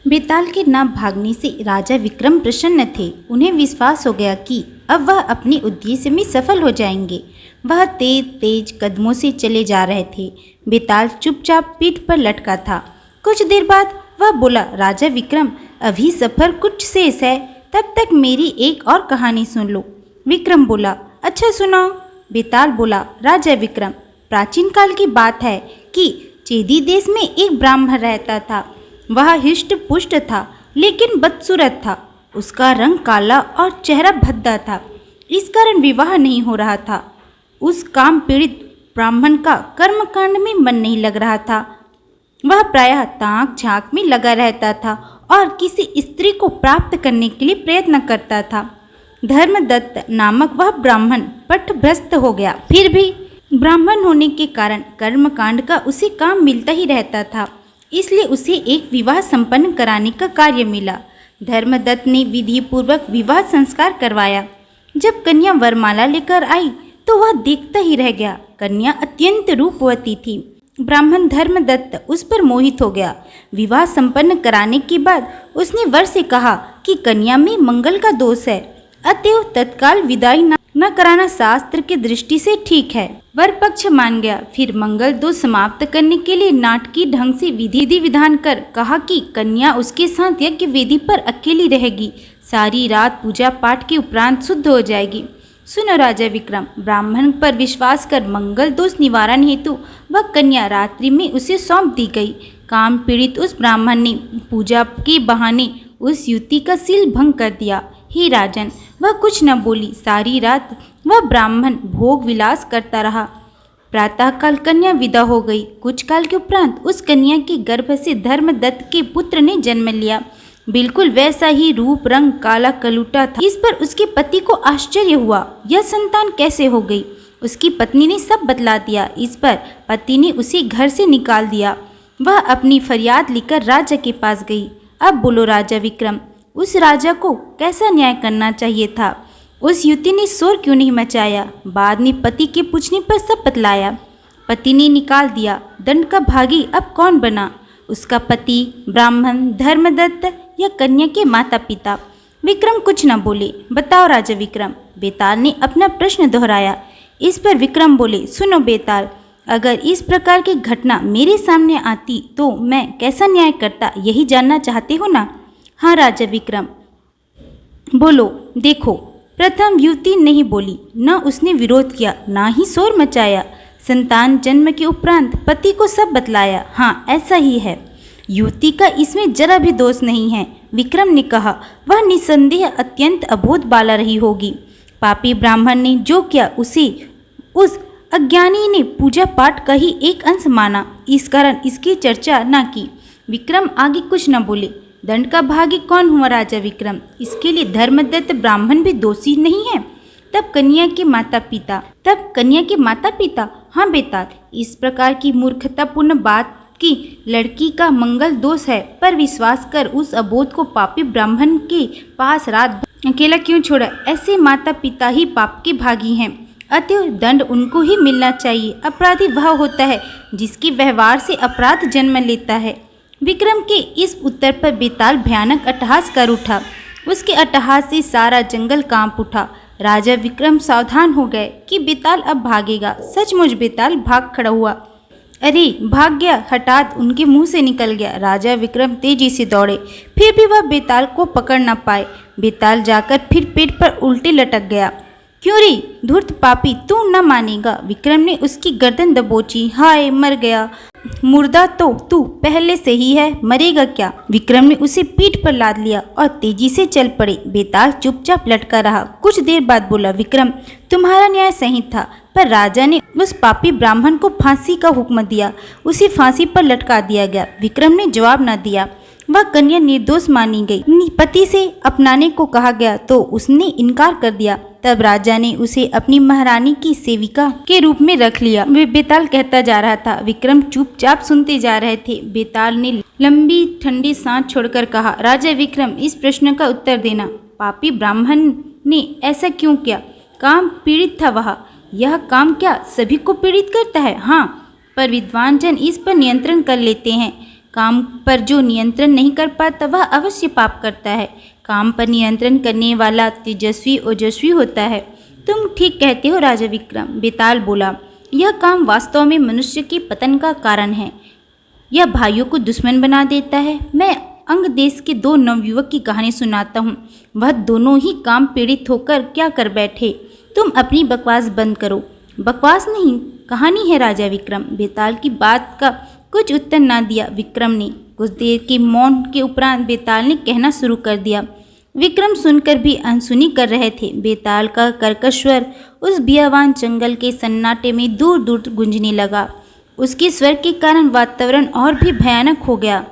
बेताल के न भागने से राजा विक्रम प्रसन्न थे। उन्हें विश्वास हो गया कि अब वह अपने उद्देश्य में सफल हो जाएंगे। वह तेज तेज कदमों से चले जा रहे थे। बेताल चुपचाप पीठ पर लटका था। कुछ देर बाद वह बोला, राजा विक्रम, अभी सफर कुछ शेष है, तब तक मेरी एक और कहानी सुन लो। विक्रम बोला, अच्छा सुनाओ। बेताल बोला, राजा विक्रम, प्राचीन काल की बात है कि चेदी देश में एक ब्राह्मण रहता था। वह हिष्ट पुष्ट था, लेकिन बदसूरत था। उसका रंग काला और चेहरा भद्दा था। इस कारण विवाह नहीं हो रहा था। उस काम पीड़ित ब्राह्मण का कर्मकांड में मन नहीं लग रहा था। वह प्रायः ताक झांक में लगा रहता था और किसी स्त्री को प्राप्त करने के लिए प्रयत्न करता था। धर्मदत्त नामक वह ब्राह्मण पथभ्रष्ट हो गया। फिर भी ब्राह्मण होने के कारण कर्मकांड का उसे काम मिलता ही रहता था। इसलिए उसे एक विवाह संपन्न कराने का कार्य मिला। धर्मदत्त ने विधि पूर्वक विवाह संस्कार करवाया। जब कन्या वरमाला लेकर आई तो वह देखता ही रह गया। कन्या अत्यंत रूपवती थी। ब्राह्मण धर्मदत्त उस पर मोहित हो गया। विवाह संपन्न कराने के बाद उसने वर से कहा कि कन्या में मंगल का दोष है, अतएव तत्काल विदाई न कराना शास्त्र की दृष्टि से ठीक है। वर पक्ष मान गया। फिर मंगल दोष समाप्त करने के लिए नाटकीय ढंग से विधि विधान कर कहा कि कन्या उसके साथ यज्ञ वेदी पर अकेली रहेगी। सारी रात पूजा पाठ के उपरांत शुद्ध हो जाएगी। सुनो राजा विक्रम, ब्राह्मण पर विश्वास कर मंगल दोष निवारण हेतु वह कन्या रात्रि में उसे सौंप दी गई। काम पीड़ित उस ब्राह्मण ने पूजा के बहाने उस युवती का सील भंग कर दिया। हे राजन, वह कुछ न बोली। सारी रात वह ब्राह्मण भोग विलास करता रहा। प्रातःकाल कन्या विदा हो गई। कुछ काल के उपरांत उस कन्या के गर्भ से धर्मदत्त के पुत्र ने जन्म लिया। बिल्कुल वैसा ही रूप रंग काला कलूटा था। इस पर उसके पति को आश्चर्य हुआ, यह संतान कैसे हो गई। उसकी पत्नी ने सब बतला दिया। इस पर पति ने उसे घर से निकाल दिया। वह अपनी फरियाद लेकर राजा के पास गई। अब बोलो राजा विक्रम, उस राजा को कैसा न्याय करना चाहिए था। उस युवती ने शोर क्यों नहीं मचाया। बाद में पति के पूछने पर सब बतलाया। पति ने निकाल दिया। दंड का भागी अब कौन बना, उसका पति, ब्राह्मण, धर्मदत्त या कन्या के माता पिता। विक्रम कुछ न बोले। बताओ राजा विक्रम, बेताल ने अपना प्रश्न दोहराया। इस पर विक्रम बोले, सुनो बेताल, अगर इस प्रकार की घटना मेरे सामने आती तो मैं कैसा न्याय करता, यही जानना चाहते हो ना। हाँ राजा विक्रम, बोलो। देखो, प्रथम युवती नहीं बोली, न उसने विरोध किया, ना ही शोर मचाया। संतान जन्म के उपरांत पति को सब बतलाया। हाँ, ऐसा ही है। युवती का इसमें जरा भी दोष नहीं है। विक्रम ने कहा, वह निसंदेह अत्यंत अबोध बाला रही होगी। पापी ब्राह्मण ने जो किया उसे उस अज्ञानी ने पूजा पाठ का ही एक अंश माना। इस कारण इसकी चर्चा न की। विक्रम आगे कुछ न बोले। दंड का भागी कौन हुआ राजा विक्रम, इसके लिए धर्मदत्त ब्राह्मण भी दोषी नहीं है। तब कन्या के माता पिता। हाँ बेताल, इस प्रकार की मूर्खतापूर्ण बात की लड़की का मंगल दोष है पर विश्वास कर उस अबोध को पापी ब्राह्मण के पास रात भर अकेला क्यों छोड़ा। ऐसे माता पिता ही पाप के भागी हैं, अतएव दंड उनको ही मिलना चाहिए। अपराधी वह होता है जिसके व्यवहार से अपराध जन्म लेता है। विक्रम के इस उत्तर पर बेताल भयानक अट्टहास कर उठा। उसके अट्टहास से सारा जंगल कांप उठा। राजा विक्रम सावधान हो गए कि बेताल अब भागेगा। सचमुच बेताल भाग खड़ा हुआ। अरे भाग गया, हठात उनके मुंह से निकल गया। राजा विक्रम तेजी से दौड़े, फिर भी वह बेताल को पकड़ न पाए। बेताल जाकर फिर पेट पर उल्टे लटक गया। क्यों रे धूर्त पापी, तू न मानेगा। विक्रम ने उसकी गर्दन दबोची। हाय, मर गया। मुर्दा तो तू पहले से ही है, मरेगा क्या। विक्रम ने उसे पीठ पर लाद लिया और तेजी से चल पड़े। बेताल चुपचाप लटका रहा। कुछ देर बाद बोला, विक्रम, तुम्हारा न्याय सही था, पर राजा ने उस पापी ब्राह्मण को फांसी का हुक्म दिया। उसे फांसी पर लटका दिया गया। विक्रम ने जवाब न दिया। वह कन्या निर्दोष मानी गई। पति से अपनाने को कहा गया तो उसने इनकार कर दिया। तब राजा ने उसे अपनी महारानी की सेविका के रूप में रख लिया। वे बेताल कहता जा रहा था। विक्रम चुपचाप सुनते जा रहे थे। बेताल ने लंबी ठंडी सांस छोड़कर कहा, राजा विक्रम, इस प्रश्न का उत्तर देना। पापी ब्राह्मण ने ऐसा क्यों किया। काम पीड़ित था वह। यह काम क्या सभी को पीड़ित करता है। हाँ, पर विद्वान जन इस पर नियंत्रण कर लेते हैं। काम पर जो नियंत्रण नहीं कर पाता वह अवश्य पाप करता है। काम पर नियंत्रण करने वाला तेजस्वी ओजस्वी होता है। तुम ठीक कहते हो राजा विक्रम, बेताल बोला। यह काम वास्तव में मनुष्य के पतन का कारण है। यह भाइयों को दुश्मन बना देता है। मैं अंग देश के दो नवयुवक की कहानी सुनाता हूँ। वह दोनों ही काम पीड़ित होकर क्या कर बैठे। तुम अपनी बकवास बंद करो। बकवास नहीं, कहानी है राजा विक्रम। बेताल की बात का कुछ उत्तर ना दिया विक्रम ने। कुछ देर के मौन के उपरांत बेताल ने कहना शुरू कर दिया। विक्रम सुनकर भी अनसुनी कर रहे थे। बेताल का कर्कश स्वर उस बियावान जंगल के सन्नाटे में दूर दूर गूंजने लगा। उसके स्वर के कारण वातावरण और भी भयानक हो गया।